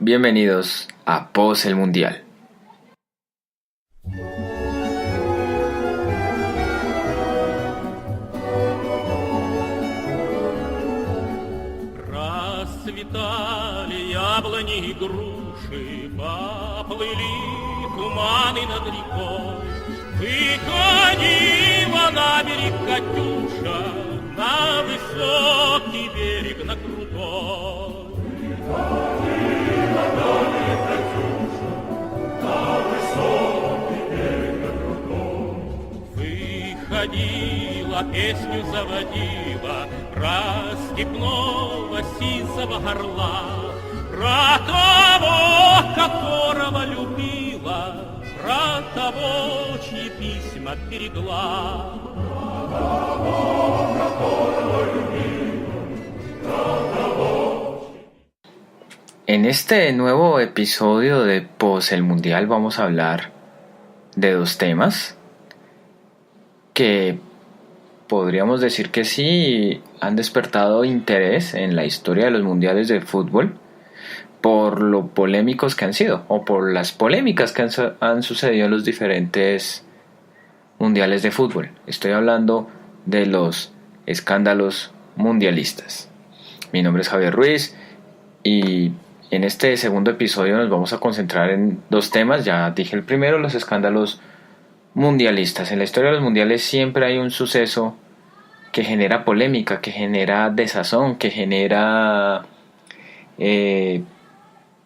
Bienvenidos a Post el Mundial. Расцветали яблони и груши, поплыли туманы над рекой. Выходила на берег Катюша, на высокий берег, на крутой. Выходила на берег Катюша, на высокий берег, на крутой. Выходила, песню заводила про степного сизого орла, про того, которого любила, про того, чьи письма берегла. Про того, которого любила, про того. En este nuevo episodio de Post el Mundial vamos a hablar de dos temas que podríamos decir que sí han despertado interés en la historia de los mundiales de fútbol por lo polémicos que han sido o por las polémicas que han sucedido en los diferentes mundiales de fútbol. Estoy hablando de los escándalos mundialistas. Mi nombre es Javier Ruiz y en este segundo episodio nos vamos a concentrar en dos temas. Ya dije el primero, los escándalos mundialistas. En la historia de los mundiales siempre hay un suceso que genera polémica, que genera desazón, que genera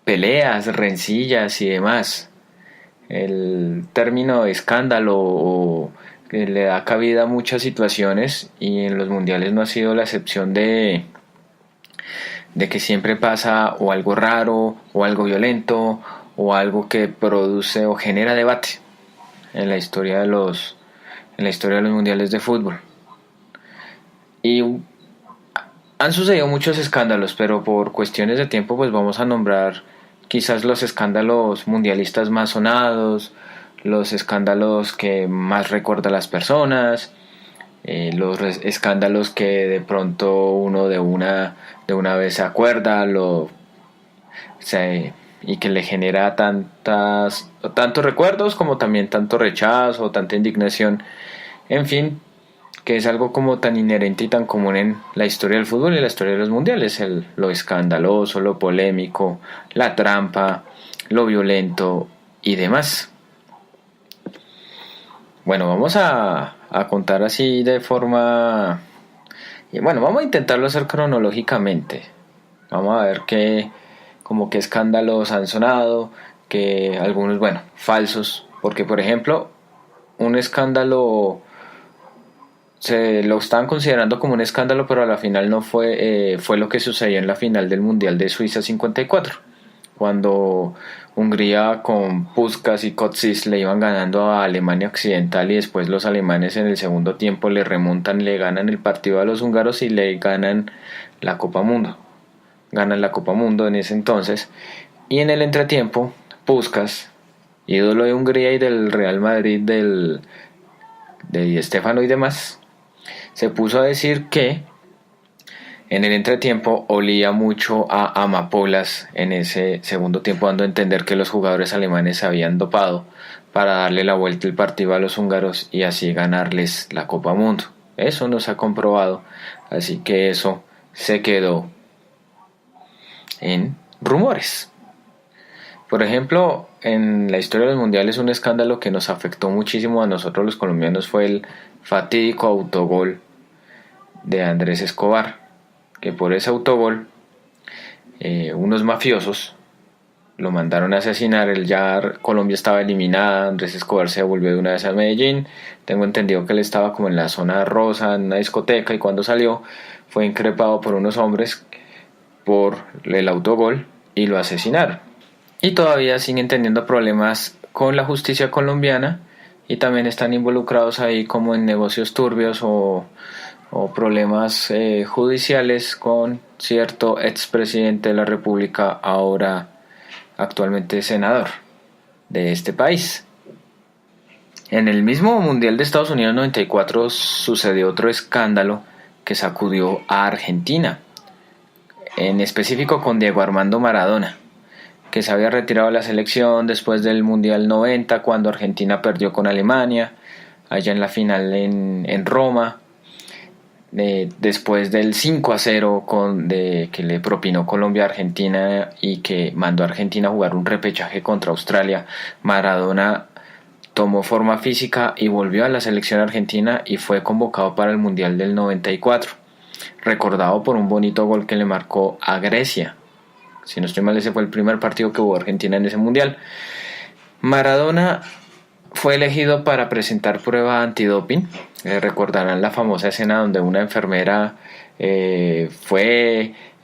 peleas, rencillas y demás. El término escándalo le da cabida a muchas situaciones y en los mundiales no ha sido la excepción de que siempre pasa o algo raro o algo violento o algo que produce o genera debate en la historia de los mundiales de fútbol. Y han sucedido muchos escándalos, pero por cuestiones de tiempo pues vamos a nombrar quizás los escándalos mundialistas más sonados, los escándalos que más recuerdan las personas, los escándalos que de pronto uno de una vez se acuerda y que le genera tantos recuerdos como también tanto rechazo, tanta indignación, en fin, que es algo como tan inherente y tan común en la historia del fútbol y la historia de los mundiales, lo escandaloso, lo polémico, la trampa, lo violento y demás. Bueno, vamos a contar así de forma... vamos a intentarlo hacer cronológicamente. Vamos a ver qué escándalos han sonado, que algunos, falsos, porque por ejemplo, un escándalo se lo estaban considerando como un escándalo, pero a la final no fue lo que sucedió en la final del Mundial de Suiza 54, cuando Hungría con Puskás y Kocsis le iban ganando a Alemania Occidental y después los alemanes en el segundo tiempo le remontan, le ganan el partido a los húngaros y le ganan la Copa Mundo. Ganan la Copa Mundo en ese entonces, y en el entretiempo Puskás, ídolo de Hungría y del Real Madrid de Di Stéfano y demás, se puso a decir que en el entretiempo olía mucho a amapolas en ese segundo tiempo, dando a entender que los jugadores alemanes se habían dopado para darle la vuelta al partido a los húngaros y así ganarles la Copa Mundo. Eso no se ha comprobado, así que eso se quedó en rumores. Por ejemplo, en la historia de los mundiales, un escándalo que nos afectó muchísimo a nosotros los colombianos fue el fatídico autogol de Andrés Escobar, que por ese autogol unos mafiosos lo mandaron a asesinar. Colombia estaba eliminada, Andrés Escobar se volvió de una vez a Medellín. Tengo entendido que él estaba como en la zona rosa, en una discoteca, y cuando salió fue increpado por unos hombres por el autogol y lo asesinaron. Y todavía siguen teniendo problemas con la justicia colombiana y también están involucrados ahí como en negocios turbios o problemas judiciales con cierto expresidente de la República, ahora actualmente senador de este país. En el mismo Mundial de Estados Unidos 94 sucedió otro escándalo que sacudió a Argentina, en específico con Diego Armando Maradona, que se había retirado de la selección después del Mundial 90, cuando Argentina perdió con Alemania, allá en la final en Roma, después del 5-0 que le propinó Colombia a Argentina y que mandó a Argentina a jugar un repechaje contra Australia. Maradona tomó forma física y volvió a la selección argentina y fue convocado para el Mundial del 94, recordado por un bonito gol que le marcó a Grecia. Si no estoy mal, ese fue el primer partido que hubo Argentina en ese Mundial. Maradona fue elegido para presentar prueba antidoping. Recordarán la famosa escena donde una enfermera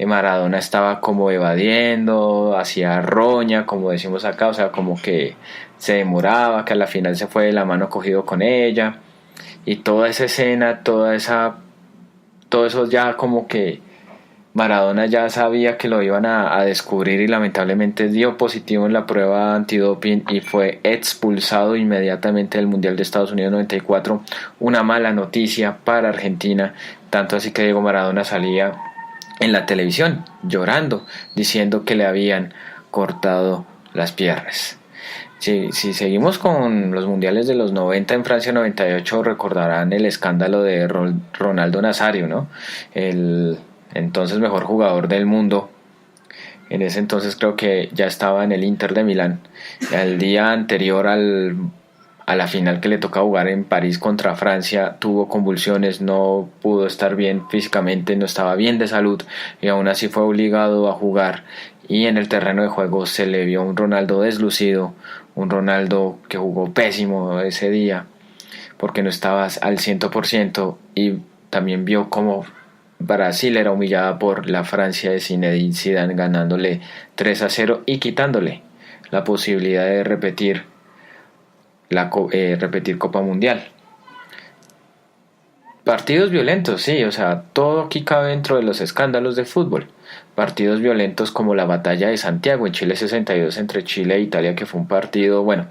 Maradona estaba como evadiendo, hacía roña, como decimos acá, o sea, como que se demoraba, que a la final se fue de la mano cogido con ella, y toda esa escena, todo eso ya como que Maradona ya sabía que lo iban a descubrir y lamentablemente dio positivo en la prueba antidoping y fue expulsado inmediatamente del Mundial de Estados Unidos 94. Una mala noticia para Argentina, tanto así que Diego Maradona salía en la televisión llorando, diciendo que le habían cortado las piernas. Si seguimos con los mundiales de los 90, en Francia 98 recordarán el escándalo de Ronaldo Nazario, ¿no? El entonces mejor jugador del mundo. En ese entonces creo que ya estaba en el Inter de Milán. El día anterior a la final que le toca jugar en París contra Francia, tuvo convulsiones, no pudo estar bien físicamente, no estaba bien de salud y aún así fue obligado a jugar. Y en el terreno de juego se le vio un Ronaldo deslucido, un Ronaldo que jugó pésimo ese día porque no estaba al 100%, y también vio cómo Brasil era humillada por la Francia de Zinedine Zidane, ganándole 3-0 y quitándole la posibilidad de repetir Copa Mundial. Partidos violentos, sí, o sea, todo aquí cabe dentro de los escándalos de fútbol. Partidos violentos como la batalla de Santiago en Chile 62 entre Chile e Italia, que fue un partido, bueno,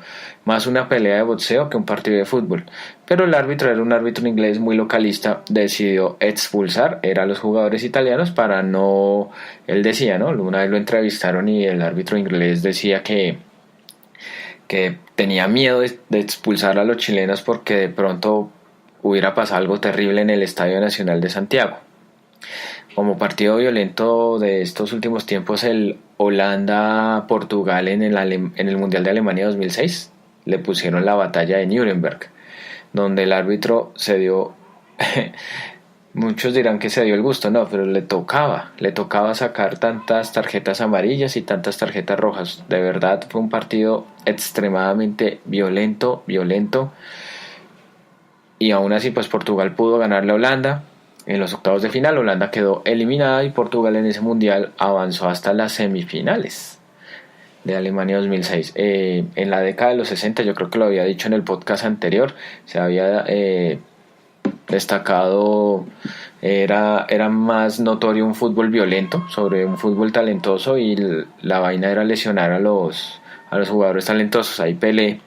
más una pelea de boxeo que un partido de fútbol. Pero el árbitro era un árbitro inglés muy localista, decidió expulsar a los jugadores italianos para no... Él decía, ¿no? Una vez lo entrevistaron y el árbitro inglés decía que tenía miedo de expulsar a los chilenos porque de pronto hubiera pasado algo terrible en el Estadio Nacional de Santiago. Como partido violento de estos últimos tiempos, el Holanda-Portugal en el Mundial de Alemania 2006, le pusieron la batalla de Nuremberg, donde el árbitro se dio, muchos dirán que se dio el gusto, no, pero le tocaba sacar tantas tarjetas amarillas y tantas tarjetas rojas. De verdad fue un partido extremadamente violento, y aún así pues Portugal pudo ganarle a Holanda. En los octavos de final Holanda quedó eliminada y Portugal en ese mundial avanzó hasta las semifinales de Alemania 2006. En la década de los 60, yo creo que lo había dicho en el podcast anterior, se había destacado, era más notorio un fútbol violento sobre un fútbol talentoso, y la vaina era lesionar a los jugadores talentosos. Ahí Pelé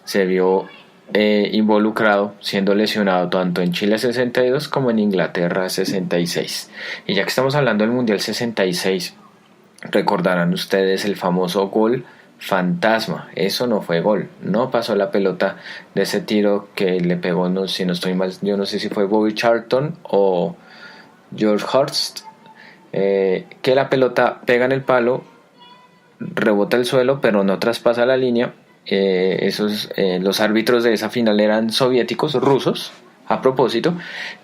se vio involucrado, siendo lesionado tanto en Chile 62 como en Inglaterra 66. Y ya que estamos hablando del Mundial 66, recordarán ustedes el famoso gol fantasma. Eso no fue gol, no pasó la pelota de ese tiro que le pegó, no, si no estoy mal, yo no sé si fue Bobby Charlton o George Hurst, que la pelota pega en el palo, rebota el suelo pero no traspasa la línea. Los árbitros de esa final eran soviéticos, rusos, a propósito,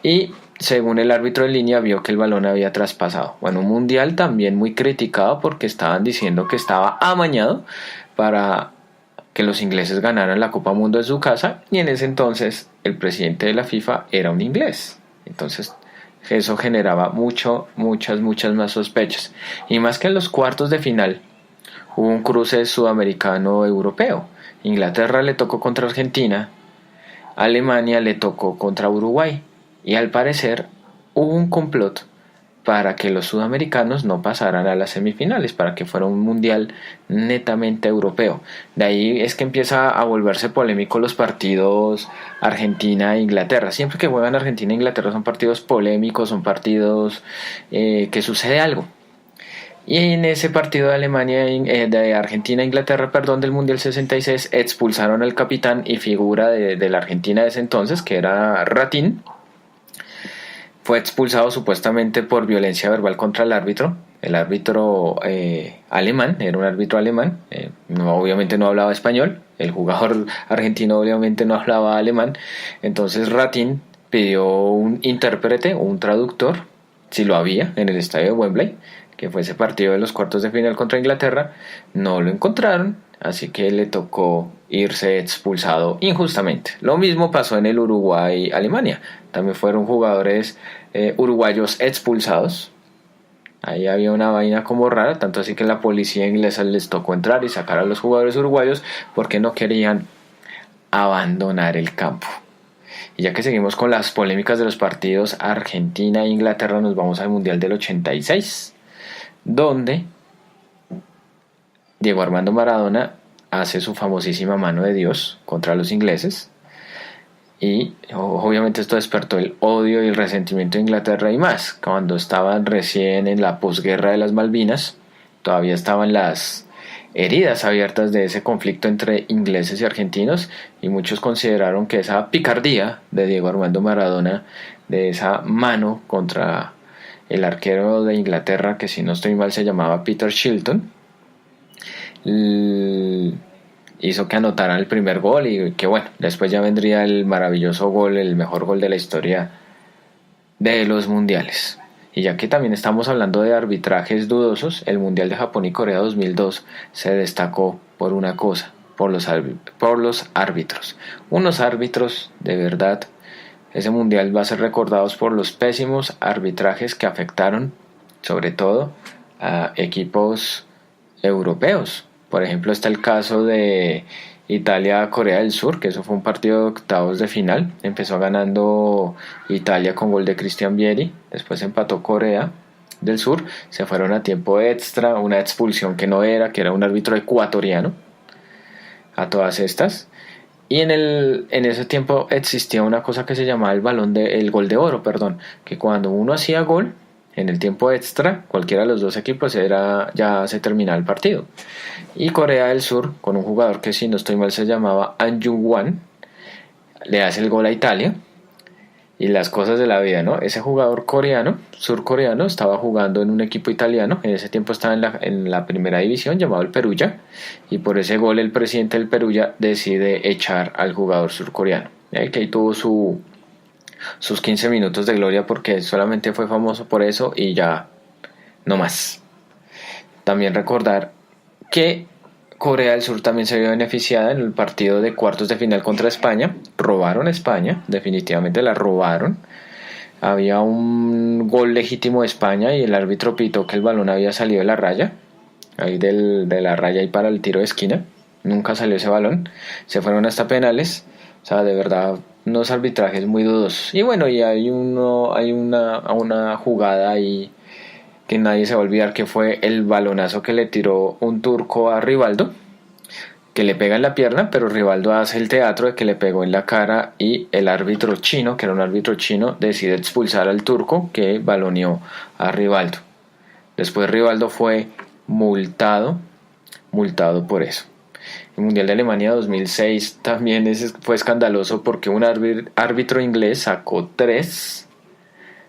y según el árbitro en línea vio que el balón había traspasado. Bueno, un mundial también muy criticado porque estaban diciendo que estaba amañado para que los ingleses ganaran la Copa Mundo en su casa, y en ese entonces el presidente de la FIFA era un inglés. Entonces eso generaba muchas más sospechas, y más que en los cuartos de final hubo un cruce sudamericano-europeo. Inglaterra le tocó contra Argentina, Alemania le tocó contra Uruguay, y al parecer hubo un complot para que los sudamericanos no pasaran a las semifinales, para que fuera un mundial netamente europeo. De ahí es que empieza a volverse polémico los partidos Argentina e Inglaterra. Siempre que juegan Argentina e Inglaterra son partidos polémicos, son partidos que sucede algo. Y en ese partido de de Argentina e Inglaterra, perdón, del Mundial 66, expulsaron al capitán y figura de la Argentina de ese entonces, que era Ratín. Fue expulsado supuestamente por violencia verbal contra el árbitro. El árbitro alemán, era un árbitro alemán, obviamente no hablaba español. El jugador argentino obviamente no hablaba alemán. Entonces Ratín pidió un intérprete o un traductor, si lo había, en el estadio de Wembley, que fue ese partido de los cuartos de final contra Inglaterra. No lo encontraron, así que le tocó irse expulsado injustamente. Lo mismo pasó en el Uruguay-Alemania. También fueron jugadores uruguayos expulsados. Ahí había una vaina como rara, tanto así que la policía inglesa les tocó entrar y sacar a los jugadores uruguayos porque no querían abandonar el campo. Y ya que seguimos con las polémicas de los partidos Argentina e Inglaterra, nos vamos al Mundial del 86, donde Diego Armando Maradona hace su famosísima mano de Dios contra los ingleses. Y obviamente esto despertó el odio y el resentimiento de Inglaterra y más. Cuando estaban recién en la posguerra de las Malvinas, todavía estaban las heridas abiertas de ese conflicto entre ingleses y argentinos, y muchos consideraron que esa picardía de Diego Armando Maradona, de esa mano contra el arquero de Inglaterra, que si no estoy mal se llamaba Peter Shilton, hizo que anotaran el primer gol, y que bueno, después ya vendría el maravilloso gol, el mejor gol de la historia de los mundiales. Y ya que también estamos hablando de arbitrajes dudosos, el Mundial de Japón y Corea 2002 se destacó por una cosa, por los árbitros. Unos árbitros, de verdad, ese Mundial va a ser recordado por los pésimos arbitrajes que afectaron, sobre todo, a equipos europeos. Por ejemplo, está el caso de Italia-Corea del Sur, que eso fue un partido de octavos de final. Empezó ganando Italia con gol de Christian Vieri, después empató Corea del Sur, se fueron a tiempo extra, una expulsión que no era, que era un árbitro ecuatoriano, a todas estas. Y en ese tiempo existía una cosa que se llamaba el gol de oro, que cuando uno hacía gol en el tiempo extra, cualquiera de los dos equipos ya se terminaba el partido. Y Corea del Sur, con un jugador que si no estoy mal se llamaba An Jung-wan, le hace el gol a Italia. Y las cosas de la vida, ¿no? Ese jugador surcoreano, estaba jugando en un equipo italiano. En ese tiempo estaba en la primera división, llamado el Perugia. Y por ese gol el presidente del Perugia decide echar al jugador surcoreano. Y que ahí tuvo sus 15 minutos de gloria, porque solamente fue famoso por eso y ya no más. También recordar que Corea del Sur también se vio beneficiada en el partido de cuartos de final contra España. Robaron a España, definitivamente la robaron. Había un gol legítimo de España y el árbitro pitó que el balón había salido de la raya, ahí de la raya y para el tiro de esquina. Nunca salió ese balón. Se fueron hasta penales. O sea, de verdad, unos arbitrajes muy dudosos. Y bueno, y hay una jugada ahí que nadie se va a olvidar, que fue el balonazo que le tiró un turco a Rivaldo, que le pega en la pierna, pero Rivaldo hace el teatro de que le pegó en la cara, y el árbitro chino, que era un árbitro chino, decide expulsar al turco que baloneó a Rivaldo. Después Rivaldo fue multado por eso. El Mundial de Alemania 2006 también fue escandaloso, porque un árbitro inglés sacó 3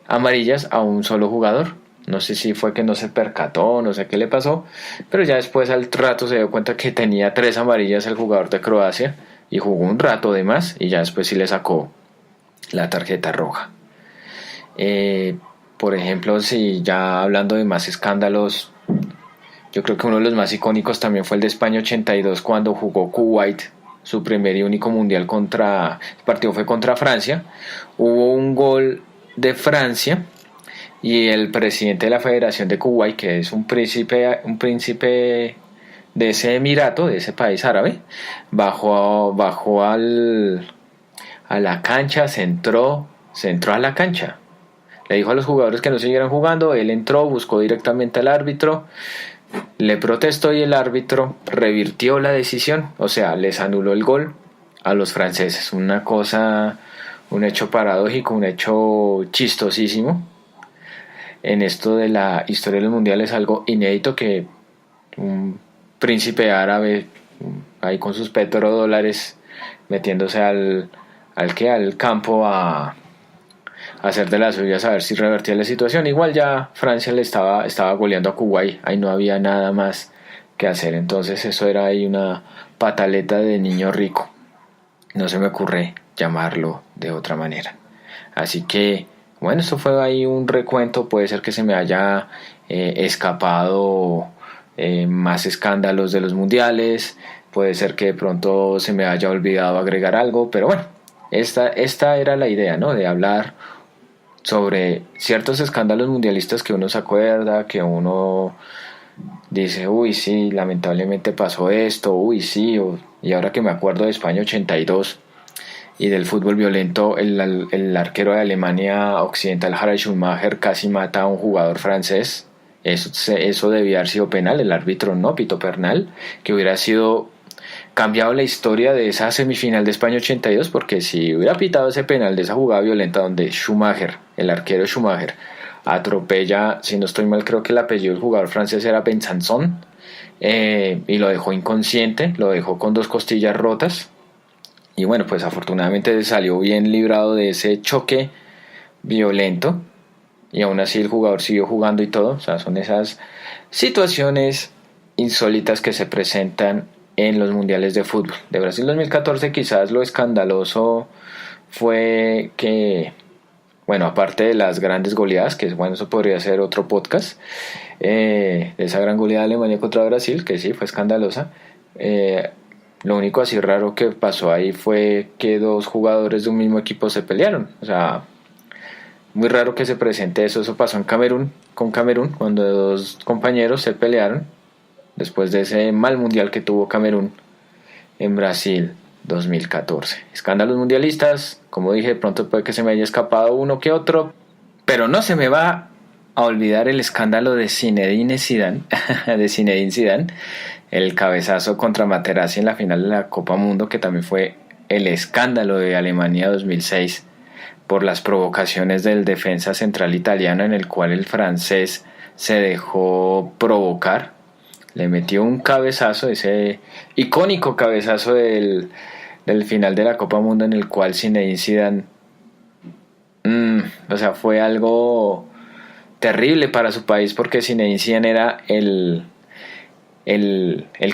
amarillas a un solo jugador. No sé si fue que no se percató, no sé qué le pasó, pero ya después al rato se dio cuenta que tenía 3 amarillas el jugador de Croacia, y jugó un rato de más, y ya después sí le sacó la tarjeta roja. Por ejemplo, si ya hablando de más escándalos, yo creo que uno de los más icónicos también fue el de España 82, cuando jugó Kuwait su primer y único mundial el partido fue contra Francia. Hubo un gol de Francia, y el presidente de la Federación de Kuwait, que es un príncipe de ese emirato, de ese país árabe, bajó a la cancha, se entró a la cancha. Le dijo a los jugadores que no siguieran jugando, él entró, buscó directamente al árbitro, le protestó, y el árbitro revirtió la decisión, o sea, les anuló el gol a los franceses. Una cosa, un hecho paradójico, un hecho chistosísimo. en esto de la historia de los mundiales, algo inédito, que un príncipe árabe ahí con sus petrodólares metiéndose al campo a hacer de las suyas, a ver si revertía la situación. Igual ya Francia le estaba goleando a Kuwait, ahí no había nada más que hacer, entonces eso era ahí una pataleta de niño rico, no se me ocurre llamarlo de otra manera. Así que bueno, esto fue ahí un recuento, puede ser que se me haya escapado más escándalos de los mundiales, puede ser que de pronto se me haya olvidado agregar algo, pero bueno, esta era la idea, ¿no? De hablar sobre ciertos escándalos mundialistas que uno se acuerda, que uno dice, uy, sí, lamentablemente pasó esto, uy, sí, y ahora que me acuerdo de España 82 y del fútbol violento, el arquero de Alemania Occidental, Harald Schumacher, casi mata a un jugador francés. Eso debía haber sido penal, el árbitro no pitó penal, que hubiera sido cambiado la historia de esa semifinal de España 82, porque si hubiera pitado ese penal de esa jugada violenta donde Schumacher, el arquero Schumacher, atropella, si no estoy mal, creo que el apellido del jugador francés era Besançon, y lo dejó inconsciente, lo dejó con 2 costillas rotas, y bueno, pues afortunadamente salió bien librado de ese choque violento, y aún así el jugador siguió jugando y todo. O sea, son esas situaciones insólitas que se presentan en los mundiales de fútbol. De Brasil 2014 quizás lo escandaloso fue que, bueno, aparte de las grandes goleadas, que bueno, eso podría ser otro podcast, de esa gran goleada de Alemania contra Brasil, que sí, fue escandalosa, lo único así raro que pasó ahí fue que 2 jugadores de un mismo equipo se pelearon. O sea, muy raro que se presente eso. Eso pasó en Camerún, cuando 2 compañeros se pelearon después de ese mal mundial que tuvo Camerún en Brasil 2014. Escándalos mundialistas, como dije, de pronto puede que se me haya escapado uno que otro, pero no se me va a olvidar el escándalo de Zinedine Zidane, el cabezazo contra Materazzi en la final de la Copa Mundo, que también fue el escándalo de Alemania 2006 por las provocaciones del defensa central italiano, en el cual el francés se dejó provocar, le metió un cabezazo, ese icónico cabezazo del final de la Copa Mundo, en el cual Zinedine Zidane, o sea, fue algo terrible para su país, porque Zinedine Zidane era el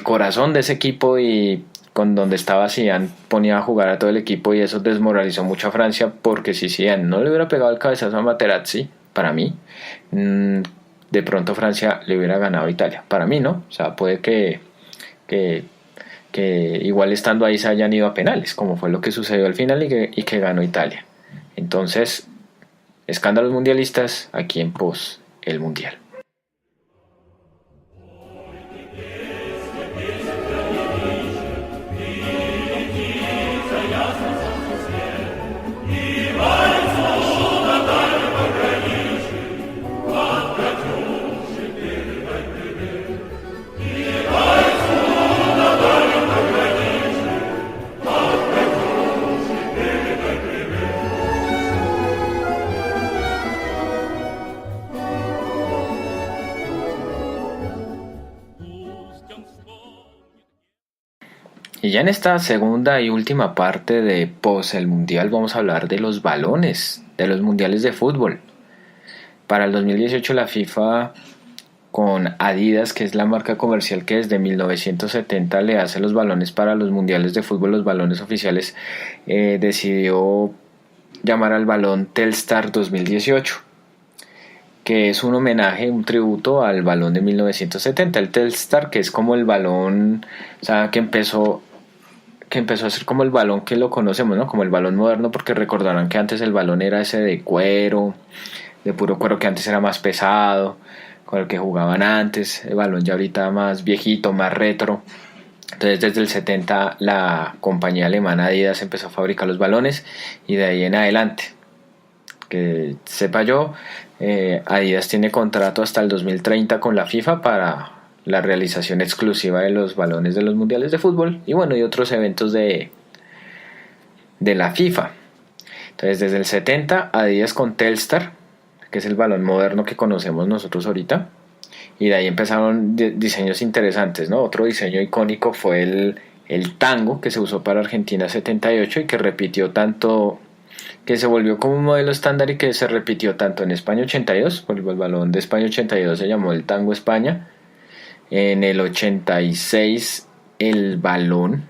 corazón de ese equipo, y con donde estaba Zidane ponía a jugar a todo el equipo, y eso desmoralizó mucho a Francia, porque si Zidane no le hubiera pegado el cabezazo a Materazzi, para mí, de pronto Francia le hubiera ganado a Italia. Para mí no, o sea, puede que igual estando ahí se hayan ido a penales, como fue lo que sucedió al final, y que ganó Italia. Entonces, escándalos mundialistas aquí en Pos el Mundial. Y ya en esta segunda y última parte de Pos el Mundial vamos a hablar de los balones, de los mundiales de fútbol. Para el 2018 la FIFA, con Adidas, que es la marca comercial que desde 1970 le hace los balones para los mundiales de fútbol, los balones oficiales, decidió llamar al balón Telstar 2018, que es un homenaje, un tributo al balón de 1970, el Telstar, que es como el balón, o sea, que empezó a ser como el balón que lo conocemos, ¿no? Como el balón moderno, porque recordarán que antes el balón era ese de cuero, de puro cuero, que antes era más pesado, con el que jugaban antes. El balón ya ahorita más viejito, más retro. Entonces desde el 70 la compañía alemana Adidas empezó a fabricar los balones, y de ahí en adelante, que sepa yo, Adidas tiene contrato hasta el 2030 con la FIFA para la realización exclusiva de los balones de los mundiales de fútbol y bueno, y otros eventos de la FIFA. Entonces desde el 70 Adidas con Telstar, que es el balón moderno que conocemos nosotros ahorita. Y de ahí empezaron diseños interesantes, ¿no? Otro diseño icónico fue el tango, que se usó para Argentina 78 y que repitió tanto, que se volvió como un modelo estándar y que se repitió tanto en España 82, porque el balón de España 82 se llamó el Tango España. En el 86 el balón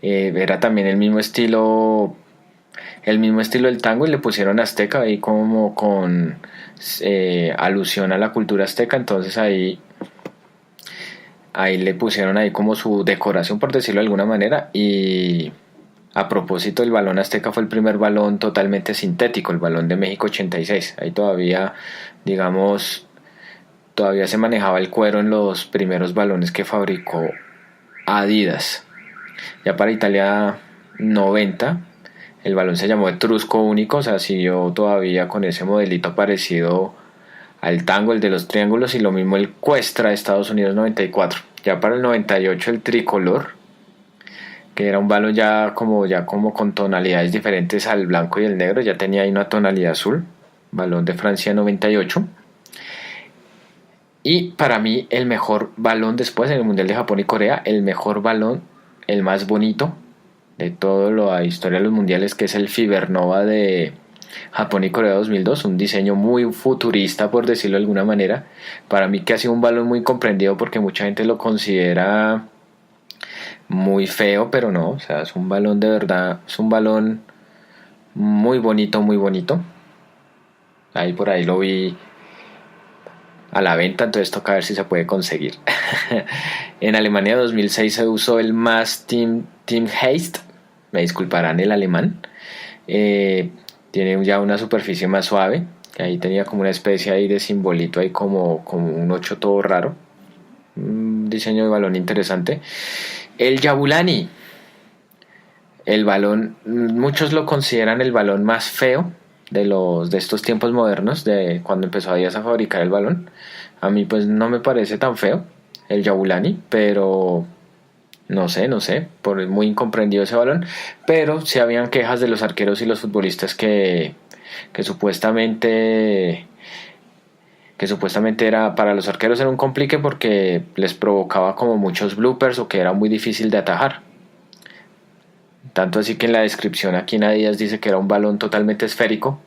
era también el mismo estilo del tango, y le pusieron azteca ahí como con alusión a la cultura azteca. Entonces ahí le pusieron ahí como su decoración, por decirlo de alguna manera. Y a propósito, el balón azteca fue el primer balón totalmente sintético, el balón de México 86. Ahí todavía, digamos, todavía se manejaba el cuero en los primeros balones que fabricó Adidas. Ya para Italia 90, el balón se llamó Etrusco Único, o sea, siguió todavía con ese modelito parecido al tango, el de los triángulos, y lo mismo el Cuestra de Estados Unidos 94. Ya para el 98 el tricolor, que era un balón ya como con tonalidades diferentes al blanco y el negro, ya tenía ahí una tonalidad azul, balón de Francia 98. Y para mí el mejor balón después en el Mundial de Japón y Corea, el mejor balón, el más bonito de toda la historia de los mundiales, que es el Fibernova de Japón y Corea 2002, un diseño muy futurista, por decirlo de alguna manera. Para mí que ha sido un balón muy comprendido, porque mucha gente lo considera muy feo, pero no, o sea, es un balón de verdad, es un balón muy bonito, muy bonito. Ahí por ahí lo vi a la venta, entonces toca ver si se puede conseguir. En Alemania 2006 se usó el Mass Team Haste, me disculparán el alemán. Tiene ya una superficie más suave, que ahí tenía como una especie ahí de simbolito ahí como un 8 todo raro. Un diseño de balón interesante. El Jabulani, el balón, muchos lo consideran el balón más feo de estos tiempos modernos, de cuando empezó Adidas a fabricar el balón. A mí pues no me parece tan feo el Jabulani, pero no sé, por muy incomprendido ese balón. Pero sí habían quejas de los arqueros y los futbolistas que supuestamente era, para los arqueros era un complique, porque les provocaba como muchos bloopers o que era muy difícil de atajar. Tanto así que en la descripción aquí en Adidas dice que era un balón totalmente esférico,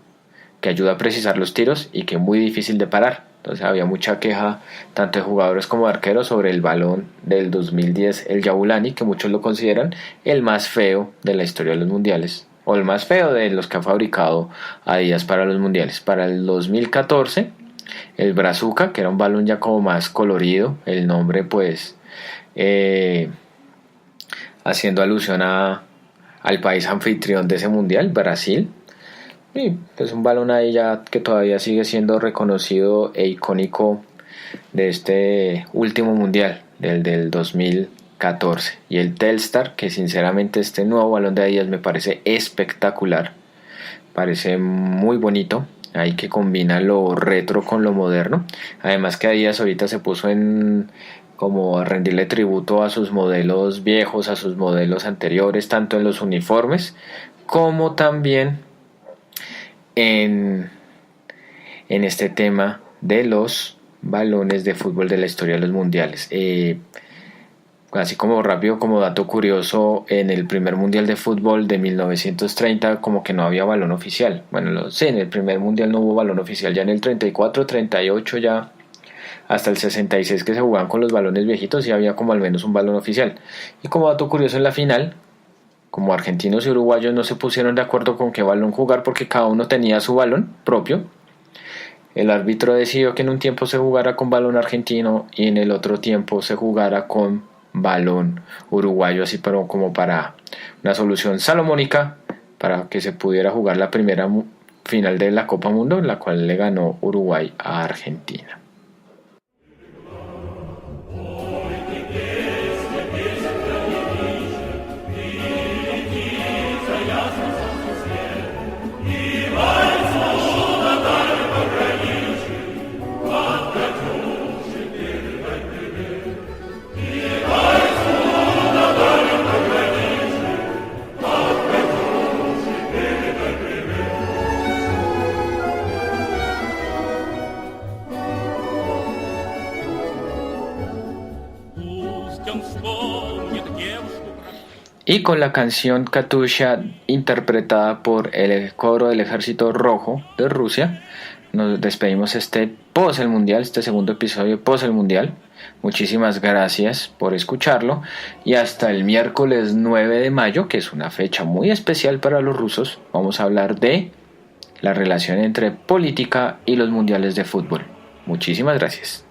que ayuda a precisar los tiros y que es muy difícil de parar. Entonces había mucha queja tanto de jugadores como de arqueros sobre el balón del 2010, el Jabulani, que muchos lo consideran el más feo de la historia de los mundiales, o el más feo de los que ha fabricado Adidas para los mundiales. Para el 2014, el Brazuca, que era un balón ya como más colorido, el nombre pues haciendo alusión al país anfitrión de ese mundial, Brasil. Y es un balón ahí ya que todavía sigue siendo reconocido e icónico de este último mundial, del 2014. Y el Telstar, que sinceramente este nuevo balón de Adidas me parece espectacular, parece muy bonito, ahí que combina lo retro con lo moderno. Además que Adidas ahorita se puso como a rendirle tributo a sus modelos viejos, a sus modelos anteriores, tanto en los uniformes como también en este tema de los balones de fútbol de la historia de los mundiales. Así como rápido, como dato curioso, en el primer mundial de fútbol de 1930 como que no había balón oficial. Bueno, sí, en el primer mundial no hubo balón oficial. Ya en el 34, 38, ya hasta el 66 que se jugaban con los balones viejitos, sí había como al menos un balón oficial. Y como dato curioso, en la final, como argentinos y uruguayos no se pusieron de acuerdo con qué balón jugar, porque cada uno tenía su balón propio, el árbitro decidió que en un tiempo se jugara con balón argentino y en el otro tiempo se jugara con balón uruguayo, así pero como para una solución salomónica, para que se pudiera jugar la primera final de la Copa Mundo, en la cual le ganó Uruguay a Argentina. пусть он вспомнит девушку. Y con la canción Katusha, interpretada por el coro del Ejército Rojo de Rusia, nos despedimos este Mundial, este segundo episodio Mundial. Muchísimas gracias por escucharlo y hasta el miércoles 9 de mayo, que es una fecha muy especial para los rusos, vamos a hablar de la relación entre política y los mundiales de fútbol. Muchísimas gracias.